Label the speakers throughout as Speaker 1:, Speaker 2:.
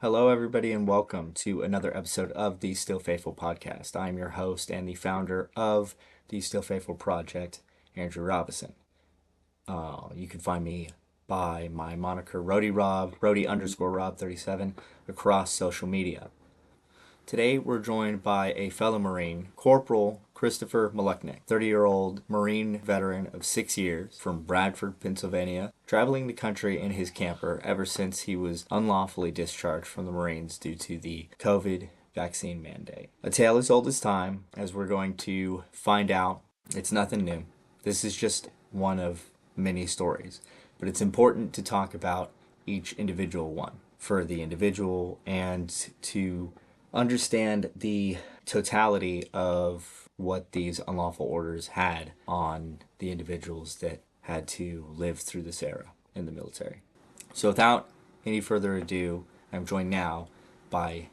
Speaker 1: Hello, everybody, and welcome to another episode of the Still Faithful podcast. I'm your host and the founder of the Still Faithful Project, Andrew Robinson. You can find me by my moniker Rody_Rob37 across social media. Today, we're joined by a fellow Marine, Corporal Christopher Maluchnik, 30-year-old Marine veteran of 6 years from Bradford, Pennsylvania, traveling the country in his camper ever since he was unlawfully discharged from the Marines due to the COVID vaccine mandate. A tale as old as time, as we're going to find out. It's nothing new. This is just one of many stories, but it's important to talk about each individual one for the individual and to understand the totality of what these unlawful orders had on the individuals that had to live through this era in the military. So without any further ado, I'm joined now by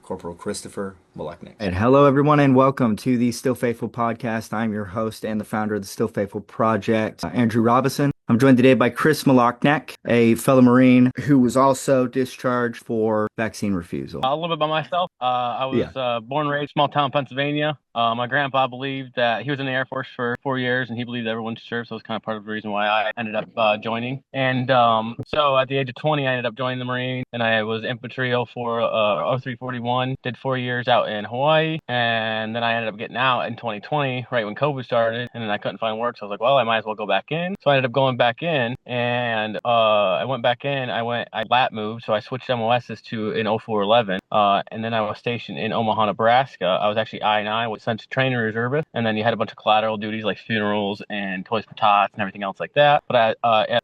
Speaker 1: Corporal Christopher Maluchnik. And hello, everyone, and welcome to the Still Faithful podcast. I'm your host and the founder of the Still Faithful Project, Andrew Robinson. I'm joined today by Chris Maluchnik, a fellow Marine who was also discharged for vaccine refusal.
Speaker 2: A little bit about myself. I was born and raised small town Pennsylvania. My grandpa believed that he was in the Air Force for 4 years, and he believed everyone should serve. So it was kind of part of the reason why I ended up joining. And so at the age of 20, I ended up joining the Marine, and I was infantry 0341. Did 4 years out in Hawaii, and then I ended up getting out in 2020, right when COVID started, and then I couldn't find work. So I was like, well, I might as well go back in. So I ended up going back in, and I went back in. I lat moved, so I switched MOSs to in 0411, and then I was stationed in Omaha, Nebraska. I was actually I-9, was sent to train reservist, and then you had a bunch of collateral duties like funerals and toys for tots and everything else like that. But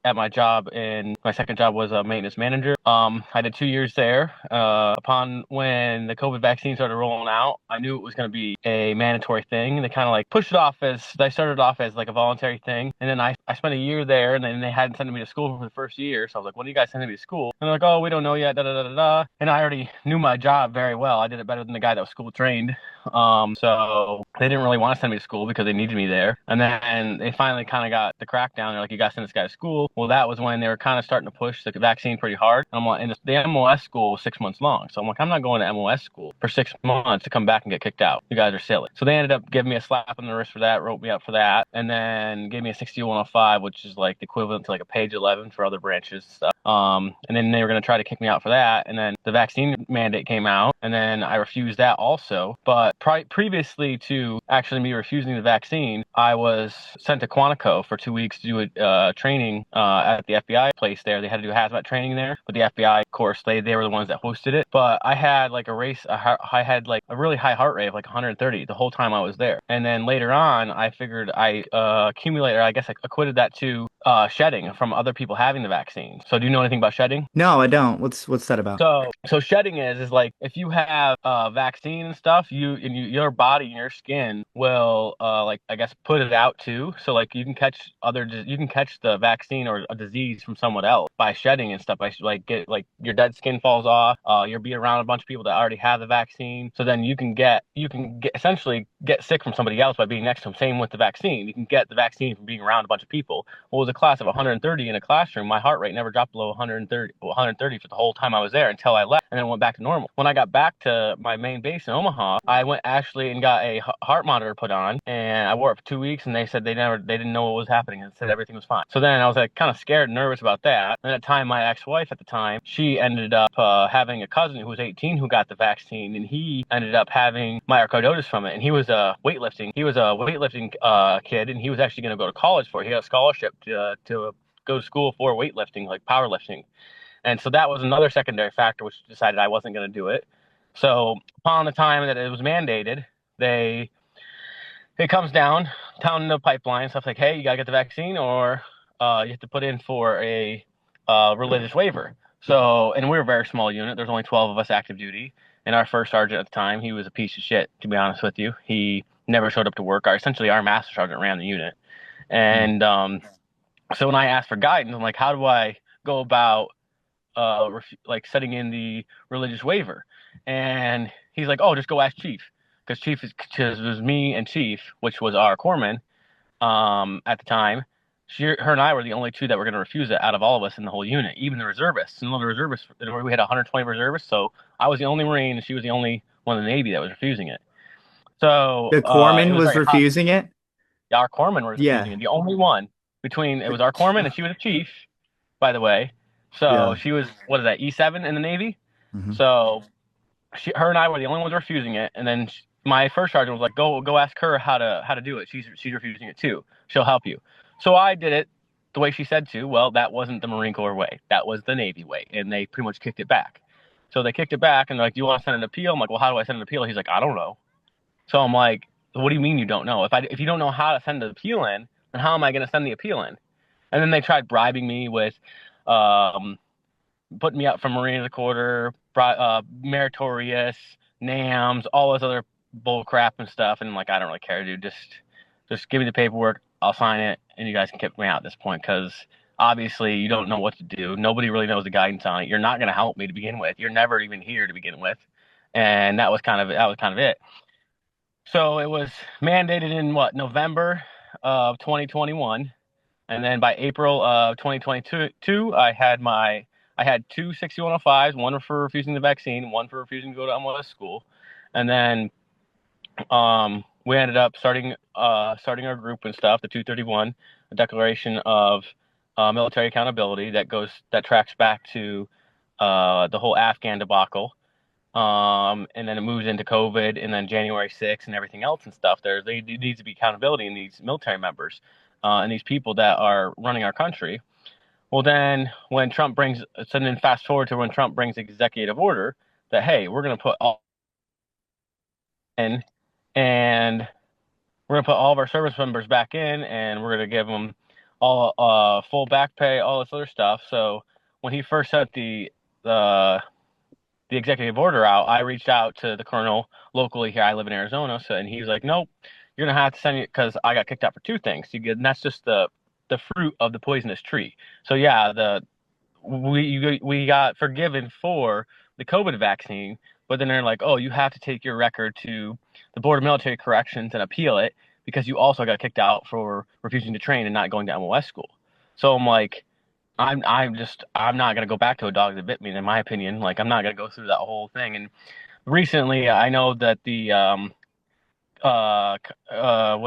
Speaker 2: at my job, my second job was a maintenance manager. I did 2 years there. Upon when the COVID vaccine started rolling out, I knew it was going to be a mandatory thing. They kind of like pushed it off they started off as like a voluntary thing, and then I spent a year there, and then they hadn't sent me to school for the first year. So I was like, when are you guys sending me to school? And they're like, oh, we don't know yet, da da da da da. And I already knew my job very well. I did it better than the guy that was school trained. So they didn't really want to send me to school because they needed me there. And then they finally kind of got the crackdown. They're like, you got to send this guy to school. Well, that was when they were kind of starting to push the vaccine pretty hard. And I'm like, and the MOS school was 6 months long. So I'm like, I'm not going to MOS school for 6 months to come back and get kicked out. You guys are silly. So they ended up giving me a slap on the wrist for that, wrote me up for that, and then gave me a 6105, which is like the equivalent to like a page 11 for other branches stuff. And then they were going to try to kick me out for that. And then the vaccine mandate came out, and then I refused that also. But previously to actually me refusing the vaccine, I was sent to Quantico for 2 weeks to do a training at the FBI place there. They had to do hazmat training there, but the FBI, of course, they were the ones that hosted it. But I had like I had like a really high heart rate of like 130 the whole time I was there. And then later on, I figured I acquitted that to shedding from other people having the vaccine. So do you know anything about shedding?
Speaker 1: No, I don't. What's that about?
Speaker 2: So shedding is like if you have vaccine and stuff, your body and your skin will like I guess put it out too. So like you can catch the vaccine or a disease from someone else by shedding and stuff. By like get like your dead skin falls off. You'll be around a bunch of people that already have the vaccine. So then you can essentially get sick from somebody else by being next to them. Same with the vaccine. You can get the vaccine from being around a bunch of people. Well, it was a class of 130 in a classroom. My heart rate never dropped below 130 for the whole time I was there until I left, and then went back to normal. When I got back to my main base in Omaha, I went actually and got a heart monitor put on, and I wore it for 2 weeks, and they said they didn't know what was happening, and said everything was fine. So then I was like kind of scared and nervous about that. And at the time, my ex-wife at the time, she ended up having a cousin who was 18 who got the vaccine, and he ended up having myocarditis from it, and he was a weightlifting kid, and he was actually going to go to college for it. He got a scholarship to go to school for weightlifting, like powerlifting. And so that was another secondary factor, which decided I wasn't going to do it. So upon the time that it was mandated, it comes down the pipeline, stuff like, hey, you got to get the vaccine, or you have to put in for a religious waiver. So, and we were a very small unit. There's only 12 of us active duty. And our first sergeant at the time, he was a piece of shit, to be honest with you. He never showed up to work. Our master sergeant ran the unit. And so when I asked for guidance, I'm like, how do I go about like setting in the religious waiver? And he's like, oh, just go ask Chief, because it was me and Chief, which was our corpsman at the time, her and I were the only two that were going to refuse it out of all of us in the whole unit, even the reservists. And the reservists, we had 120 reservists, so I was the only Marine, and she was the only one in the Navy that was refusing it. So
Speaker 1: The
Speaker 2: it
Speaker 1: corpsman
Speaker 2: was
Speaker 1: was
Speaker 2: very hot.
Speaker 1: refusing it.
Speaker 2: Our corpsman was refusing
Speaker 1: Yeah.
Speaker 2: it. The only one between it was our corpsman, and she was a chief, by the way. So
Speaker 1: Yeah.
Speaker 2: she was what is that E7 in the Navy?
Speaker 1: Hmm.
Speaker 2: So her and I were the only ones refusing it. And then my first sergeant was like, go ask her how to do it. She's refusing it too. She'll help you. So I did it the way she said to. Well, that wasn't the Marine Corps way. That was the Navy way, and they pretty much kicked it back. So they kicked it back, and they're like, "Do you want to send an appeal?" I'm like, "Well, how do I send an appeal?" He's like, "I don't know." So I'm like, "What do you mean you don't know? If you don't know how to send the appeal in, then how am I going to send the appeal in?" And then they tried bribing me with, um, putting me up for Marine of the Quarter, meritorious, NAMs, all this other bull crap and stuff. And I'm like, I don't really care, dude. Just give me the paperwork. I'll sign it, and you guys can kick me out at this point because obviously you don't know what to do. Nobody really knows the guidance on it. You're not going to help me to begin with. You're never even here to begin with, and that was kind of it. So it was mandated in what November of 2021. And then by April of 2022, I had two 6105s, one for refusing the vaccine, one for refusing to go to MLS school. And then we ended up starting our group and stuff, the 231, a declaration of military accountability that tracks back to the whole Afghan debacle. And then it moves into COVID, and then January 6th and everything else and stuff. There needs to be accountability in these military members and these people that are running our country. Well, then then fast forward to when Trump brings executive order that hey, we're going to put all in, and we're going to put all of our service members back in, and we're going to give them all full back pay, all this other stuff. So when he first sent the the executive order out, I reached out to the colonel locally here. I live in Arizona, so and he was like, "Nope, you're gonna have to send it because I got kicked out for two things. And that's just the fruit of the poisonous tree. So yeah, we got forgiven for the COVID vaccine, but then they're like, oh, you have to take your record to the Board of Military Corrections and appeal it because you also got kicked out for refusing to train and not going to MOS school. So I'm like, I'm not gonna go back to a dog that bit me. In my opinion, like I'm not gonna go through that whole thing. And recently, I know that what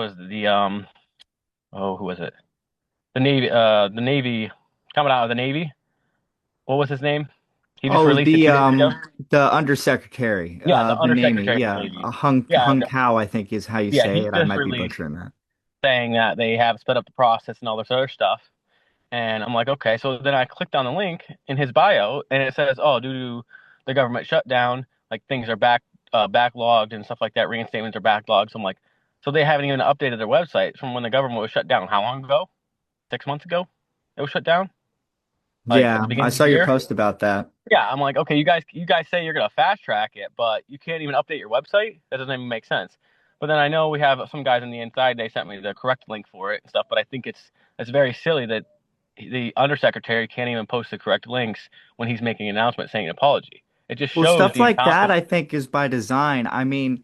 Speaker 2: is it, who was it? The Navy coming out of the Navy. What was his name? He just
Speaker 1: Oh,
Speaker 2: released it 2 days ago.
Speaker 1: the undersecretary
Speaker 2: Yeah, the
Speaker 1: of the Navy.
Speaker 2: Undersecretary of the
Speaker 1: Yeah,
Speaker 2: Navy. Yeah,
Speaker 1: Hung Kao, I think is how you
Speaker 2: yeah,
Speaker 1: say
Speaker 2: he
Speaker 1: it. I
Speaker 2: just
Speaker 1: might be
Speaker 2: released
Speaker 1: butchering that.
Speaker 2: saying that they have sped up the process and all this other stuff. And I'm like, okay. So then I clicked on the link in his bio, and it says, oh, due to the government shutdown, like things are backlogged and stuff like that. Reinstatements are backlogged. So I'm like, so they haven't even updated their website from when the government was shut down. How long ago? 6 months ago? It was shut down, like at
Speaker 1: Yeah,
Speaker 2: the
Speaker 1: I
Speaker 2: beginning of
Speaker 1: saw
Speaker 2: the
Speaker 1: your
Speaker 2: year.
Speaker 1: post about that.
Speaker 2: Yeah, I'm like, okay, you guys say you're gonna fast track it, but you can't even update your website. That doesn't even make sense. But then I know we have some guys on the inside. They sent me the correct link for it and stuff. But I think it's very silly that the undersecretary can't even post the correct links when he's making an announcement saying an apology. It just
Speaker 1: Well,
Speaker 2: shows
Speaker 1: stuff
Speaker 2: the
Speaker 1: like that,
Speaker 2: incompetence.
Speaker 1: I think, is by design. I mean,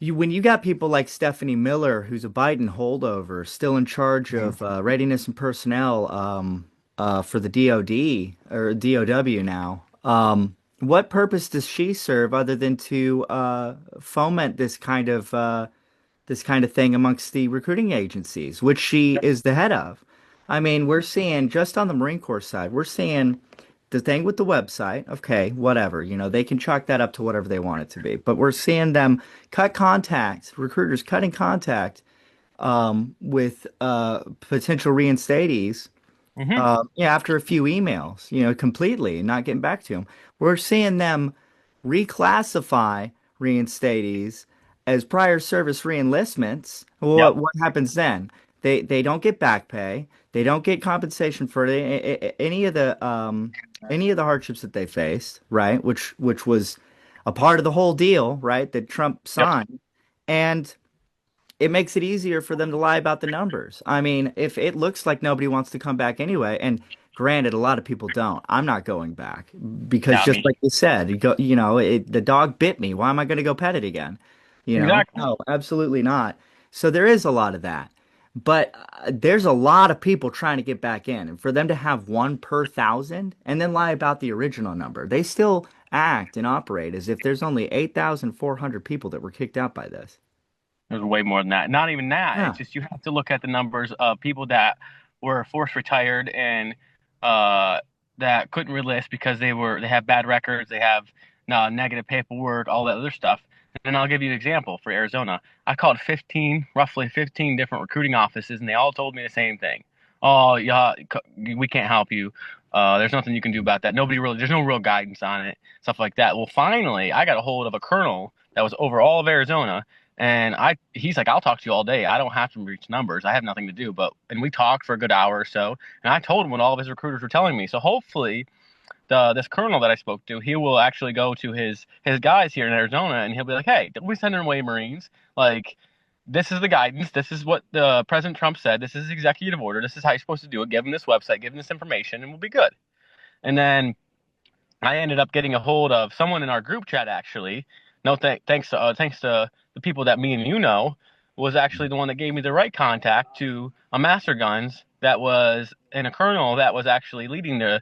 Speaker 1: when you got people like Stephanie Miller, who's a Biden holdover, still in charge
Speaker 2: Mhm.
Speaker 1: of readiness and personnel for the DoD or DOW now, what purpose does she serve other than to foment this kind of thing amongst the recruiting agencies, which she is the head of? I mean, we're seeing just on the Marine Corps side, we're seeing the thing with the website. Okay, whatever, they can chalk that up to whatever they want it to be. But we're seeing them cut contact, recruiters cutting contact with potential reinstatees.
Speaker 2: Hmm.
Speaker 1: Yeah, after a few emails, completely not getting back to them. We're seeing them reclassify reinstatees as prior service reenlistments. Well,
Speaker 2: Yep.
Speaker 1: what happens then? They don't get back pay. They don't get compensation for any of the hardships that they faced, right? Which was a part of the whole deal, right? That Trump
Speaker 2: Yep.
Speaker 1: signed, and it makes it easier for them to lie about the numbers. I mean, if it looks like nobody wants to come back anyway, and granted, a lot of people don't. I'm not going back because
Speaker 2: Not
Speaker 1: just
Speaker 2: me.
Speaker 1: like you said, the dog bit me. Why am I going to go pet it again?
Speaker 2: Exactly.
Speaker 1: No, absolutely not. So there is a lot of that. But there's a lot of people trying to get back in, and for them to have one per thousand and then lie about the original number, they still act and operate as if there's only 8,400 people that were kicked out by this.
Speaker 2: There's way more than that. Not even that. It's
Speaker 1: Yeah.
Speaker 2: just you have to look at the numbers of people that were forced retired and uh, that couldn't relist because they have bad records, they have negative paperwork, all that other stuff. And I'll give you an example for Arizona. I called roughly 15 different recruiting offices, and they all told me the same thing. Oh, yeah, we can't help you. There's nothing you can do about that. There's no real guidance on it, stuff like that. Well, finally, I got a hold of a colonel that was over all of Arizona, and he's like, I'll talk to you all day. I don't have to reach numbers. I have nothing to do. And we talked for a good hour or so, and I told him what all of his recruiters were telling me. So hopefully, this colonel that I spoke to, he will actually go to his guys here in Arizona, and he'll be like, hey, don't we send away Marines? Like, this is the guidance. This is what the President Trump said. This is executive order. This is how you're supposed to do it. Give him this website. Give him this information, and we'll be good. And then I ended up getting a hold of someone in our group chat actually. No, thanks to the people that me and you know, was actually the one that gave me the right contact to a master guns that was and a colonel that was actually leading the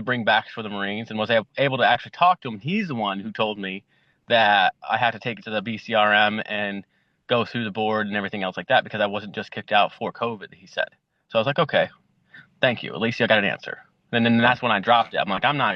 Speaker 2: bring backs for the Marines and was able to actually talk to him. He's the one who told me that I had to take it to the BCRM and go through the board and everything else like that because I wasn't just kicked out for COVID, he said. So I was like, okay, thank you. At least I got an answer. And then
Speaker 1: Right.
Speaker 2: that's when I dropped it. I'm like, I'm not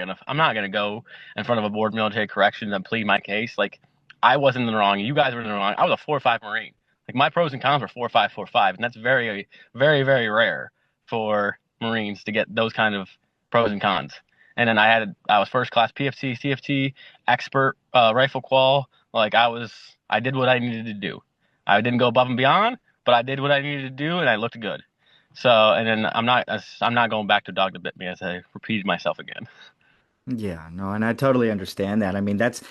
Speaker 2: gonna go in front of a board of military corrections and plead my case. Like, I wasn't in the wrong. You guys were in the wrong. I was a 4.5 Marine. Like my pros and cons were 4.5, 4.5, and that's very, very, very rare for Marines to get those kind of pros and cons. And then I was first class PFT, CFT, expert, rifle qual. Like I did what I needed to do. I didn't go above and beyond, but I did what I needed to do, and I looked good. So, and then I'm not going back to dog that bit me as I repeated myself again.
Speaker 1: Yeah, no, and I totally understand that. I mean, that's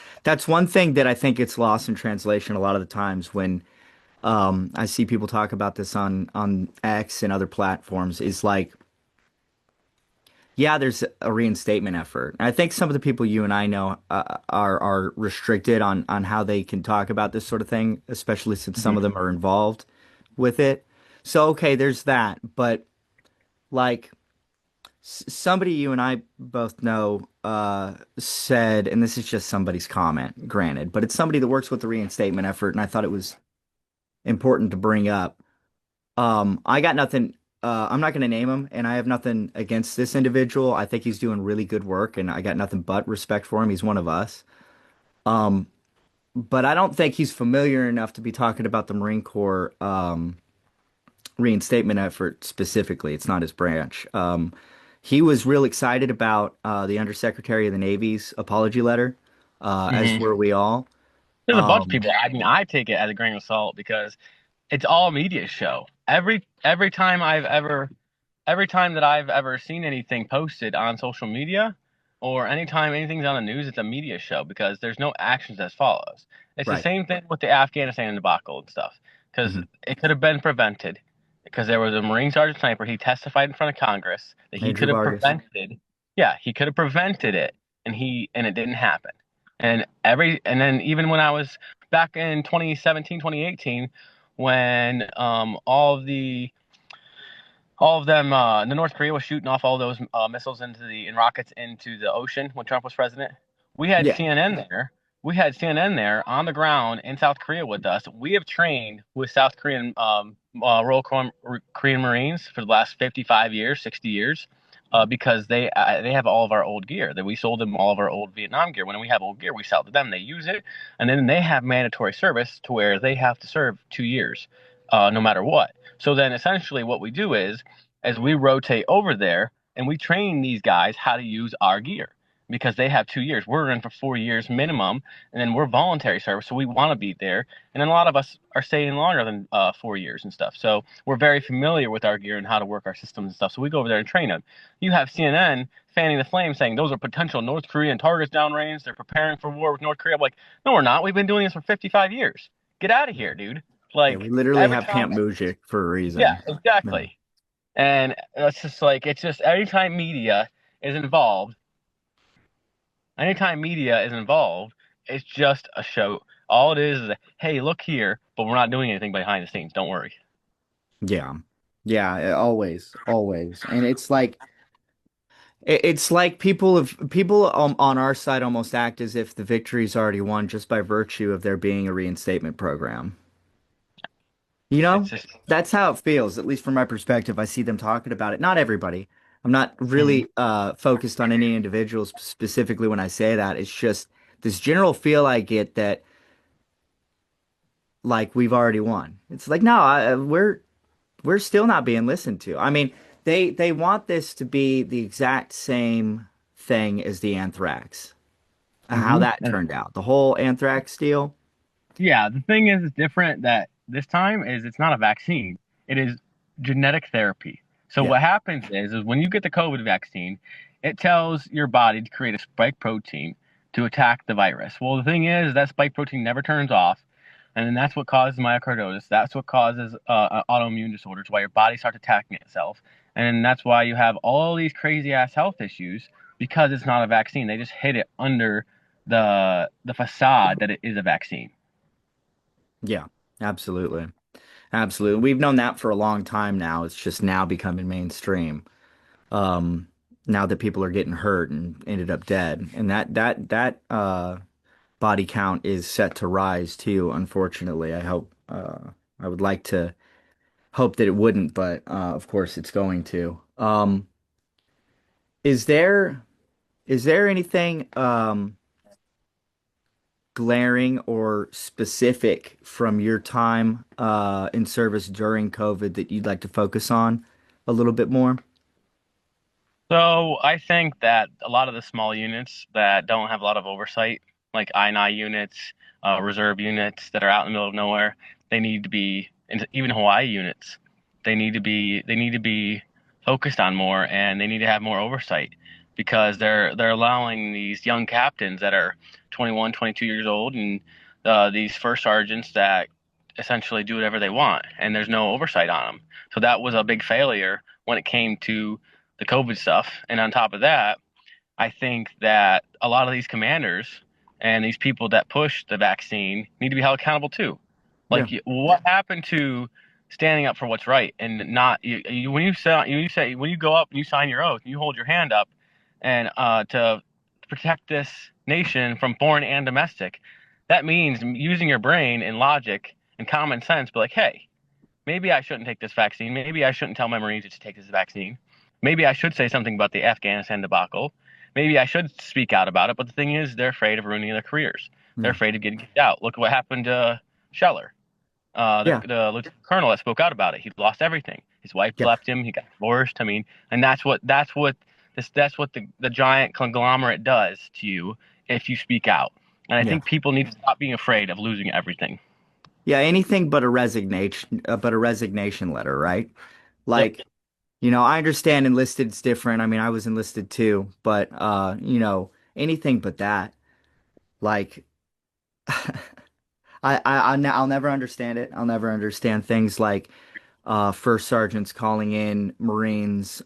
Speaker 1: one thing that I think gets lost in translation a lot of the times when I see people talk about this on X and other platforms is like, yeah, there's a reinstatement effort. And I think some of the people you and I know are restricted on how they can talk about this sort of thing, especially since some
Speaker 2: Mhm.
Speaker 1: of them are involved with it. So okay, there's that, but like somebody you and I both know said, and this is just somebody's comment, granted, but it's somebody that works with the reinstatement effort, and I thought it was important to bring up. I got nothing. I'm not going to name him, and I have nothing against this individual. I think he's doing really good work, and I got nothing but respect for him. He's one of us. Um, but I don't think he's familiar enough to be talking about the Marine Corps reinstatement effort specifically. It's not his branch. He was real excited about the Undersecretary of the Navy's apology letter, as
Speaker 2: Mhm.
Speaker 1: were we all.
Speaker 2: There's a bunch of
Speaker 1: Um,
Speaker 2: people. I mean, I take it as a grain of salt because it's all media show. Every time that I've ever seen anything posted on social media or anytime anything's on the news, it's a media show because there's no actions that follows. It's the
Speaker 1: right.
Speaker 2: same thing with the Afghanistan debacle and stuff because
Speaker 1: Hmm.
Speaker 2: it could have been prevented because there was a Marine Sergeant Sniper. He testified in front of Congress that he
Speaker 1: Andrew
Speaker 2: could have
Speaker 1: Vargas.
Speaker 2: prevented. Yeah, he could have prevented it, and it didn't happen. And then even when I was back in 2017, 2018, when all of them, the North Korea was shooting off all those missiles and rockets into the ocean when Trump was president. We had
Speaker 1: Yeah.
Speaker 2: CNN there. We had CNN there on the ground in South Korea with us. We have trained with South Korean Korean Marines for the last 55 years, 60 years, because they have all of our old gear. That we sold them all of our old Vietnam gear. When we have old gear, we sell it to them. They use it, and then they have mandatory service to where they have to serve 2 years, no matter what. So then essentially what we do is as we rotate over there and we train these guys how to use our gear because they have 2 years. We're in for 4 years minimum, and then we're voluntary service, so we want to be there. And then a lot of us are staying longer than 4 years and stuff. So we're very familiar with our gear and how to work our systems and stuff. So we go over there and train them. You have CNN fanning the flame saying those are potential North Korean targets downrange. They're preparing for war with North Korea. I'm like, no, we're not. We've been doing this for 55 years. Get out of here, dude.
Speaker 1: Yeah, we
Speaker 2: Like
Speaker 1: literally
Speaker 2: every
Speaker 1: have Camp
Speaker 2: time.
Speaker 1: Mujik for a
Speaker 2: Yeah,
Speaker 1: reason. No.
Speaker 2: exactly. And it's just anytime media is involved, it's just a show. All it is hey, look here, but we're not doing anything behind the scenes. Don't worry.
Speaker 1: Yeah. Yeah, always, always. And it's like people on our side almost act as if the victory's already won just by virtue of there being a reinstatement program. You
Speaker 2: It's
Speaker 1: know,
Speaker 2: just
Speaker 1: that's how it feels, at least from my perspective. I see them talking about it. Not everybody. I'm not
Speaker 2: Mhm.
Speaker 1: really focused on any individuals specifically when I say that. It's just this general feel I get that like we've already won. It's like no, we're still not being listened to. I mean, they want this to be the exact same thing as the anthrax. How
Speaker 2: Mhm.
Speaker 1: that turned out. The whole anthrax deal.
Speaker 2: Yeah, the thing is different that this time is it's not a vaccine. It is genetic therapy. So
Speaker 1: Yeah.
Speaker 2: what happens is when you get the COVID vaccine, it tells your body to create a spike protein to attack the virus. Well, the thing is that spike protein never turns off, and then that's what causes myocarditis. That's what causes autoimmune disorders, why your body starts attacking itself, and that's why you have all these crazy ass health issues because it's not a vaccine. They just hid it under the facade that it is a vaccine.
Speaker 1: Yeah. Absolutely. Absolutely. We've known that for a long time now. It's just now becoming mainstream. Um, Now that people are getting hurt and ended up dead. And that body count is set to rise too, unfortunately. I would like to hope that it wouldn't, but of course it's going to. Is there is there anything glaring or specific from your time in service during COVID that you'd like to focus on a little bit more?
Speaker 2: So I think that a lot of the small units that don't have a lot of oversight, like I-9 units, reserve units that are out in the middle of nowhere, they need to be, and even Hawaii units, they need to be focused on more, and they need to have more oversight because they're allowing these young captains that are 21, 22 years old, and these first sergeants that essentially do whatever they want, and there's no oversight on them. So that was a big failure when it came to the COVID stuff. And on top of that, I think that a lot of these commanders and these people that push the vaccine need to be held accountable too.
Speaker 1: Yeah,
Speaker 2: Like, what happened to standing up for what's right and not when you say when you go up and you sign your oath and you hold your hand up and to protect this nation from foreign and domestic, that means using your brain and logic and common sense. But like, hey, maybe I shouldn't take this vaccine. Maybe I shouldn't tell my Marines to take this vaccine. Maybe I should say something about the Afghanistan debacle. Maybe I should speak out about it. But the thing is, they're afraid of ruining their careers. They're
Speaker 1: yeah,
Speaker 2: afraid of getting kicked out. Look at what happened to Scheller,
Speaker 1: yeah,
Speaker 2: the lieutenant colonel that spoke out about it. He lost everything. His wife
Speaker 1: yeah,
Speaker 2: left him. He got divorced. I mean, and that's what the giant conglomerate does to you if you speak out. And I
Speaker 1: yeah.
Speaker 2: think people need to stop being afraid of losing everything.
Speaker 1: Yeah, anything but a resignation letter, right?
Speaker 2: Yep.
Speaker 1: Like, I understand enlisted's different. I mean, I was enlisted too, but anything but that. Like, I'll never understand it. I'll never understand things like first sergeants calling in Marines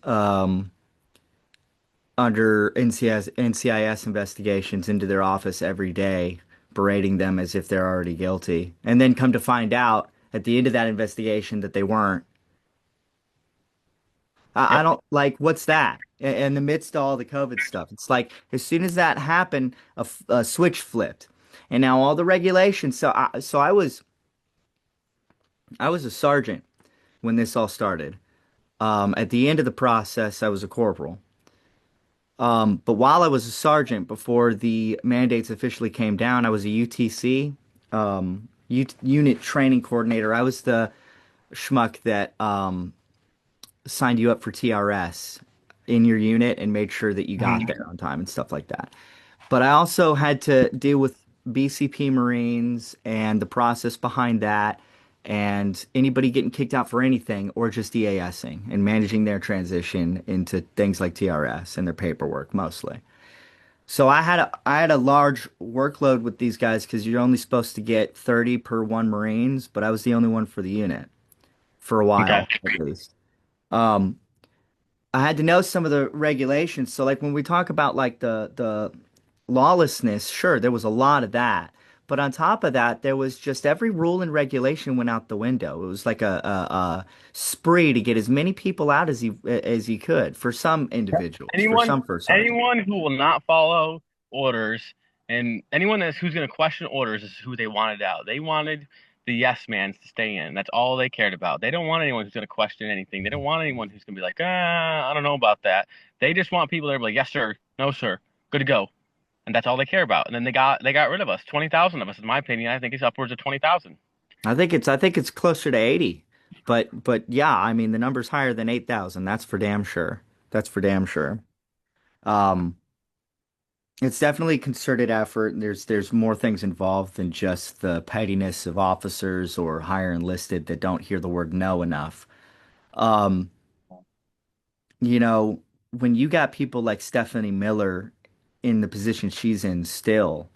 Speaker 1: under NCIS investigations into their office every day, berating them as if they're already guilty, and then come to find out at the end of that investigation that they weren't. I
Speaker 2: Yep.
Speaker 1: don't like what's that in the midst of all the COVID stuff. It's like as soon as that happened, a switch flipped, and now all the regulations. So I was a sergeant when this all started. At the end of the process, I was a corporal. But while I was a sergeant, before the mandates officially came down, I was a UTC, unit training coordinator. I was the schmuck that signed you up for TRS in your unit and made sure that you got
Speaker 2: Mhm.
Speaker 1: there on time and stuff like that. But I also had to deal with BCP Marines and the process behind that, and anybody getting kicked out for anything or just EASing and managing their transition into things like TRS and their paperwork mostly. So I had a large workload with these guys because you're only supposed to get 30 per one Marines, but I was the only one for the unit for a
Speaker 2: Okay.
Speaker 1: while at least. Um, I had to know some of the regulations. So like when we talk about like the lawlessness, sure, there was a lot of that. But on top of that, there was just every rule and regulation went out the window. It was like a spree to get as many people out as he could for some individuals, for
Speaker 2: Anyone
Speaker 1: some first sergeants.
Speaker 2: anyone who will not follow orders and anyone who's going to question orders is who they wanted out. They wanted the yes mans to stay in. That's all they cared about. They don't want anyone who's going to question anything. They don't want anyone who's going to be like, I don't know about that. They just want people that are like, yes sir, no sir, good to go, and that's all they care about. And then they got rid of us, 20,000 of us. In my opinion, I think it's upwards of 20,000.
Speaker 1: I think it's closer to 80. But yeah, I mean the number's higher than 8,000. That's for damn sure. That's for damn sure. Um, it's definitely a concerted effort. There's more things involved than just the pettiness of officers or higher enlisted that don't hear the word no enough. Um, you know, when you got people like Stephanie Miller in the position she's in still,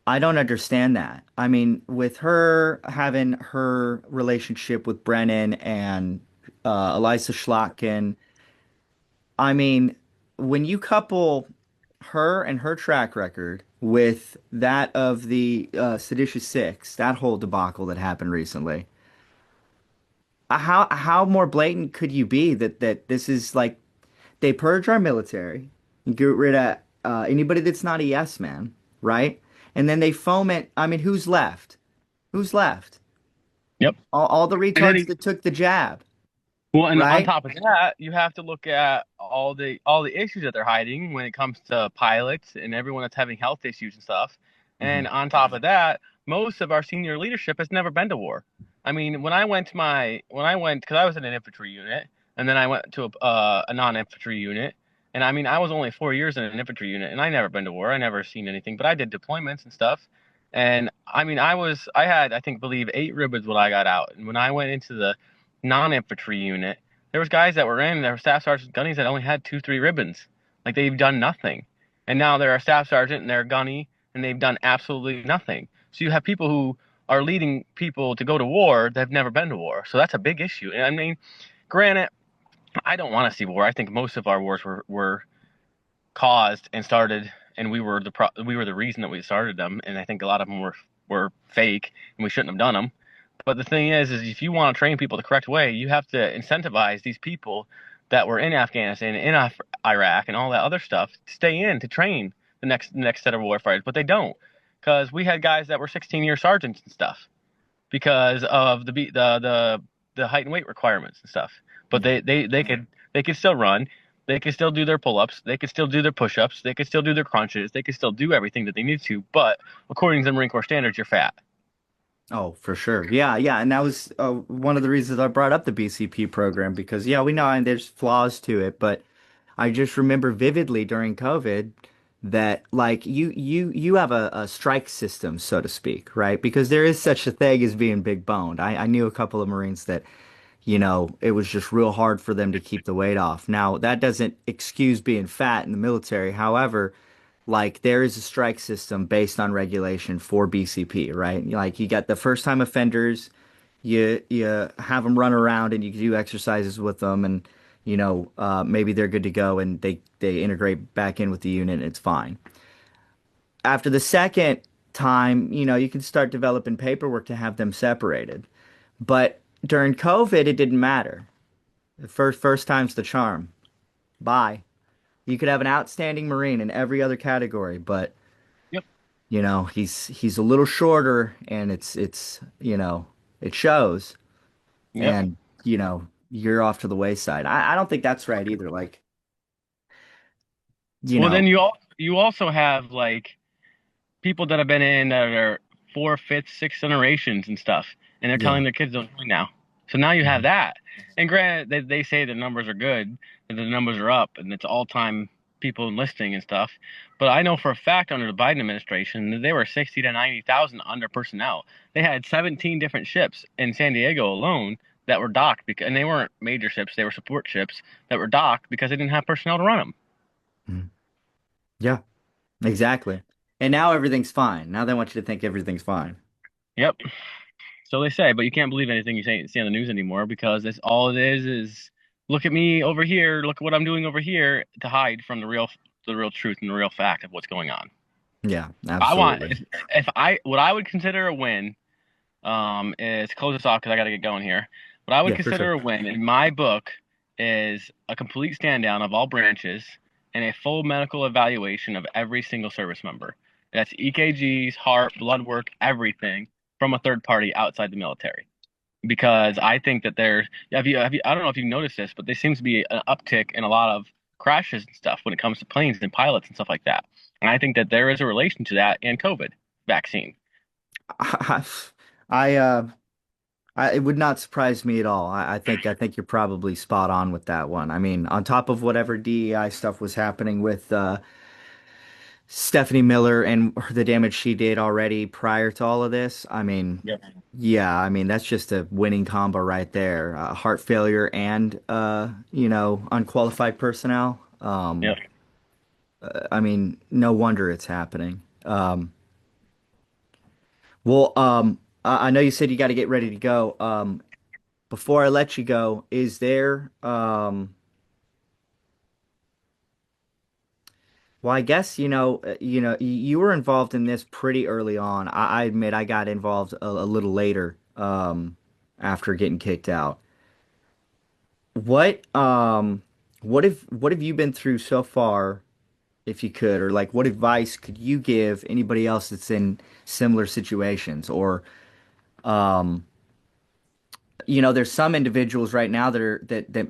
Speaker 1: I don't understand that. I mean, with her having her relationship with Brennan and Elisa Schlotkin, I mean, when you couple her and her track record with that of the Seditious Six, that whole debacle that happened recently, how more blatant could you be that this is like they purge our military, get rid of anybody that's not a yes man, right? And then they foment. I mean, who's left? Who's left?
Speaker 2: Yep.
Speaker 1: All the
Speaker 2: And then
Speaker 1: retards that took the jab,
Speaker 2: well, and on
Speaker 1: right?
Speaker 2: top of that, you have to look at all the issues that they're hiding when it comes to pilots and everyone that's having health issues and stuff.
Speaker 1: Hmm.
Speaker 2: And on top of that, most of our senior leadership has never been to war. I mean, when I went because I was in an infantry unit, and then I went to a non-infantry unit, and I mean, I was only 4 years in an infantry unit, and I never been to war. I never seen anything, but I did deployments and stuff. And I mean, I had, I think, believe 8 ribbons when I got out, and when I went into the non-infantry unit, there was guys that were in, there were staff sergeants, gunnies that only had 2, 3 ribbons. Like they've done nothing. And now they're a staff sergeant and they're a gunny and they've done absolutely nothing. So you have people who are leading people to go to war that have never been to war. So that's a big issue. And I mean, granted, I don't want to see war. I think most of our wars were caused and started, and we were the reason that we started them. And I think a lot of them were fake, and we shouldn't have done them. But the thing is if you want to train people the correct way, you have to incentivize these people that were in Afghanistan, in Iraq, and all that other stuff to stay in to train the next set of warfighters. But they don't, because we had guys that were 16-year sergeants and stuff because of the height and weight requirements and stuff. But
Speaker 1: Yeah.
Speaker 2: they could still run. They could still do their pull-ups. They could still do their push-ups. They could still do their crunches. They could still do everything that they need to. But according to the Marine Corps standards, you're fat.
Speaker 1: Oh, for sure. Yeah, yeah. And that was one of the reasons I brought up the BCP program because, yeah, we know and there's flaws to it, but I just remember vividly during COVID that like you have a strike system, so to speak, right? Because there is such a thing as being big boned. I knew a couple of Marines that, it was just real hard for them to keep the weight off. Now, that doesn't excuse being fat in the military. However, like there is a strike system based on regulation for BCP, right? Like you got the first time offenders, you have them run around and you do exercises with them, and maybe they're good to go and they integrate back in with the unit and it's fine. After the second time, you can start developing paperwork to have them separated. But during COVID, it didn't matter. The first time's the charm. Bye. You could have an outstanding Marine in every other category, but
Speaker 2: Yep.
Speaker 1: he's a little shorter and it shows
Speaker 2: Yep.
Speaker 1: and you're off to the wayside. I don't think that's right either. Like, you
Speaker 2: Well, then
Speaker 1: know,
Speaker 2: you also have like people that have been in that are four, fifth, sixth generations and stuff, and they're
Speaker 1: yeah.
Speaker 2: telling their kids don't join now. So now you have
Speaker 1: Mhm.
Speaker 2: that. And granted, they say the numbers are good, that the numbers are up, and it's all-time people enlisting and stuff. But I know for a fact under the Biden administration that they were 60 to 90,000 under personnel. They had 17 different ships in San Diego alone that were docked because, and they weren't major ships, they were support ships that were docked because they didn't have personnel to run them.
Speaker 1: Mhm. Yeah, exactly. And now everything's fine. Now they want you to think everything's fine.
Speaker 2: Yep. So they say, but you can't believe anything you see on the news anymore because it's all it is look at me over here, look at what I'm doing over here to hide from the real truth and the real fact of what's going on.
Speaker 1: Yeah,
Speaker 2: I want
Speaker 1: absolutely.
Speaker 2: if I what I would consider a win is close this off because I got to get going here. What I would
Speaker 1: Yeah, for
Speaker 2: consider
Speaker 1: sure.
Speaker 2: a win in my book is a complete stand down of all branches and a full medical evaluation of every single service member. That's EKGs, heart, blood work, everything from a third party outside the military. Because I think that there's I don't know if you've noticed this, but there seems to be an uptick in a lot of crashes and stuff when it comes to planes and pilots and stuff like that. And I think that there is a relation to that and COVID vaccine.
Speaker 1: I, I, it would not surprise me at all. I think you're probably spot on with that one. I mean, on top of whatever DEI stuff was happening with Stephanie Miller and the damage she did already prior to all of this, I mean,
Speaker 2: Yep.
Speaker 1: yeah, I mean that's just a winning combo right there. Heart failure and unqualified personnel.
Speaker 2: Yep.
Speaker 1: I mean, no wonder it's happening. Well, I know you said you got to get ready to go. Before I let you go, is there, well, I guess, you were involved in this pretty early on. I admit I got involved a little later, after getting kicked out. What, um, what have you been through so far, if you could, or like what advice could you give anybody else that's in similar situations? Or, um, there's some individuals right now that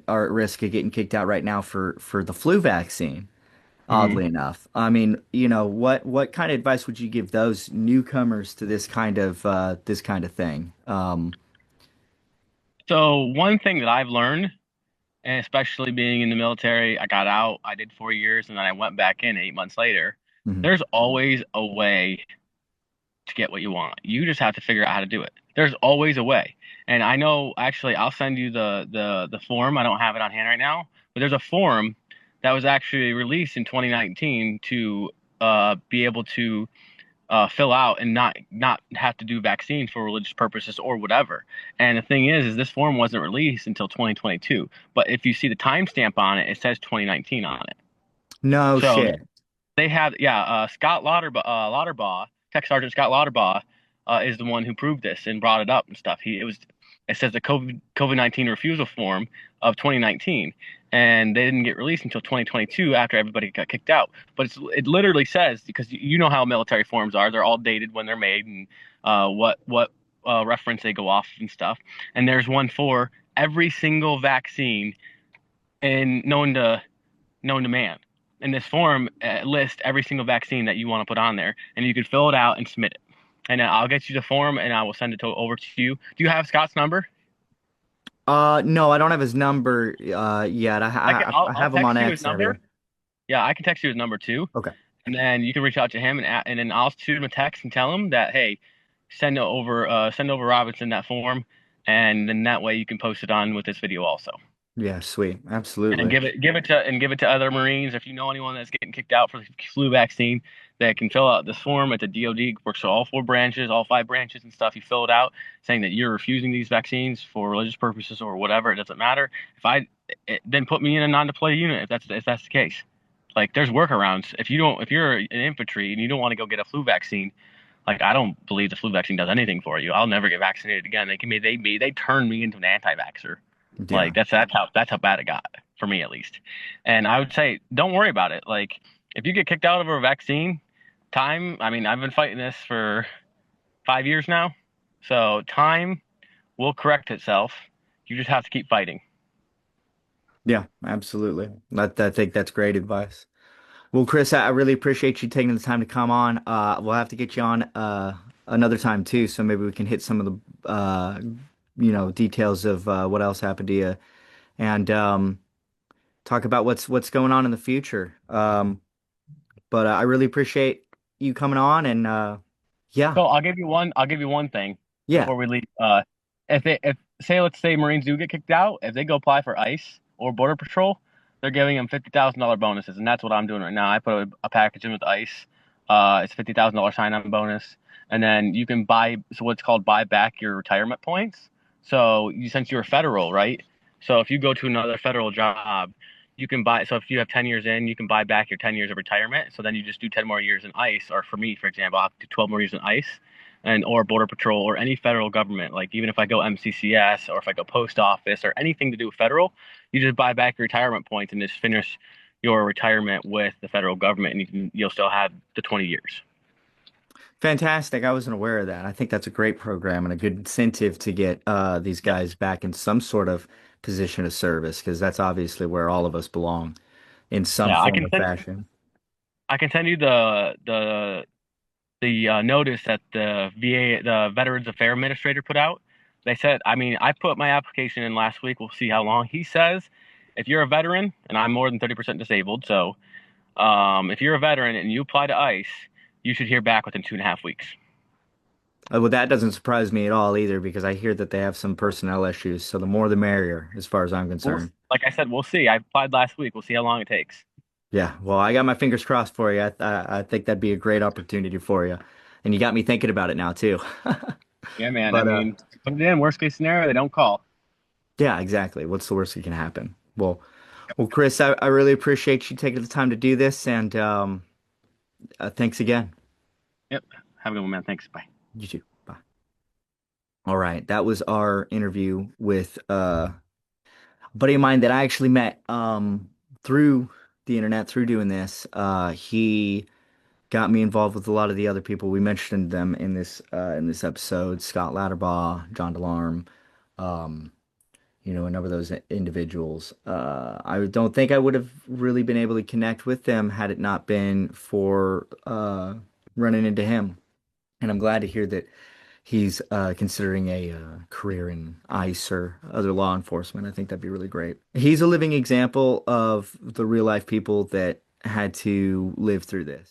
Speaker 1: are at risk of getting kicked out right now for the flu vaccine,
Speaker 2: Mhm.
Speaker 1: oddly enough. I mean, what kind of advice would you give those newcomers to this kind of thing?
Speaker 2: So one thing that I've learned, and especially being in the military, I got out, I did 4 years, and then I went back in 8 months later.
Speaker 1: Mhm.
Speaker 2: There's always a way to get what you want. You just have to figure out how to do it. There's always a way. And I know actually I'll send you the form. I don't have it on hand right now, but there's a form that was actually released in 2019 to be able to fill out and not have to do vaccines for religious purposes or whatever. And the thing is this form wasn't released until 2022. But if you see the timestamp on it, it says 2019 on it.
Speaker 1: No
Speaker 2: So
Speaker 1: shit.
Speaker 2: they have, yeah, Scott Lauderbaugh, Tech Sergeant Scott Lauderbaugh, is the one who proved this and brought it up and stuff. It says the COVID-19 refusal form of 2019, and they didn't get released until 2022 after everybody got kicked out. But it literally says, because you know how military forms are, they're all dated when they're made and what reference they go off and stuff. And there's one for every single vaccine and known to man. And this form lists every single vaccine that you want to put on there, and you can fill it out and submit it. And I'll get you the form, and I will send it over to you. Do you have Scott's number?
Speaker 1: No, I don't have his number yet. I
Speaker 2: I'll
Speaker 1: have him on
Speaker 2: text you his
Speaker 1: X and
Speaker 2: number.
Speaker 1: everything.
Speaker 2: Yeah, I can text you his number too,
Speaker 1: Okay.
Speaker 2: and then you can reach out to him, and then I'll shoot him a text and tell him that, hey, send over Robinson that form, and then that way you can post it on with this video also.
Speaker 1: Yeah, sweet.
Speaker 2: And
Speaker 1: Absolutely.
Speaker 2: give it to other Marines. If you know anyone that's getting kicked out for the flu vaccine, that can fill out this form at the DoD. Works for all four branches, all five branches and stuff. You fill it out saying that you're refusing these vaccines for religious purposes or whatever. It doesn't matter. Then put me in a non-deployed unit if that's the case. Like there's workarounds. If you're in infantry and you don't want to go get a flu vaccine, like I don't believe the flu vaccine does anything for you. I'll never get vaccinated again. They turned me into an anti-vaxxer.
Speaker 1: Yeah.
Speaker 2: Like that's how bad it got for me at least. And I would say don't worry about it. Like if you get kicked out of a vaccine, I mean, I've been fighting this for 5 years now. So time will correct itself. You just have to keep fighting.
Speaker 1: Yeah, absolutely. I think that's great advice. Well, Chris, I really appreciate you taking the time to come on. We'll have to get you on another time too, so maybe we can hit some of the details of what else happened to you and talk about what's going on in the future. But I really appreciate you coming on, and yeah,
Speaker 2: So I'll give you one thing
Speaker 1: yeah,
Speaker 2: before we leave. If say let's say Marines do get kicked out, if they go apply for ICE or Border Patrol, they're giving them $50,000 bonuses, and that's what I'm doing right now. I put a package in with ICE. It's $50,000 sign-on bonus, and then you can buy what's called buy back your retirement points. So since you're federal, right? So if you go to another federal job, you can buy. So if you have 10 years in, you can buy back your 10 years of retirement. So then you just do 10 more years in ICE, or for me, for example, I'll do 12 more years in ICE, and or Border Patrol or any federal government. Like even if I go MCCS or if I go post office or anything to do with federal, you just buy back your retirement points and just finish your retirement with the federal government, and you'll still have the 20 years.
Speaker 1: Fantastic. I wasn't aware of that. I think that's a great program and a good incentive to get these
Speaker 2: Yep.
Speaker 1: guys back in some sort of position of service because that's obviously where all of us belong in some
Speaker 2: Yeah,
Speaker 1: form or fashion.
Speaker 2: I can send you the notice that the VA, the Veterans Affairs Administrator, put out. They said, I mean, I put my application in last week. We'll see how long. He says, if you're a veteran, and I'm more than 30% disabled, so if you're a veteran and you apply to ICE, you should hear back within 2.5 weeks.
Speaker 1: Well, that doesn't surprise me at all either because I hear that they have some personnel issues. So the more the merrier, as far as I'm concerned.
Speaker 2: Like I said, we'll see. I applied last week. We'll see how long it takes.
Speaker 1: Yeah, well, I got my fingers crossed for you. I think that'd be a great opportunity for you, and you got me thinking about it now too.
Speaker 2: Yeah, man. I
Speaker 1: But
Speaker 2: mean, put it in. Worst case scenario, they don't call.
Speaker 1: yeah, exactly. What's the worst that can happen? Well, Chris, I really appreciate you taking the time to do this, and thanks again.
Speaker 2: Yep. Have a good one, man. Thanks. Bye.
Speaker 1: You too. Bye. All right, that was our interview with a buddy of mine that I actually met through the internet through doing this. He got me involved with a lot of the other people. We mentioned them in this episode: Scott Latterbaugh, John DeLarme, um, a number of those individuals. I don't think I would have really been able to connect with them had it not been for running into him. And I'm glad to hear that he's considering a career in ICE or other law enforcement. I think that'd be really great. He's a living example of the real life people that had to live through this.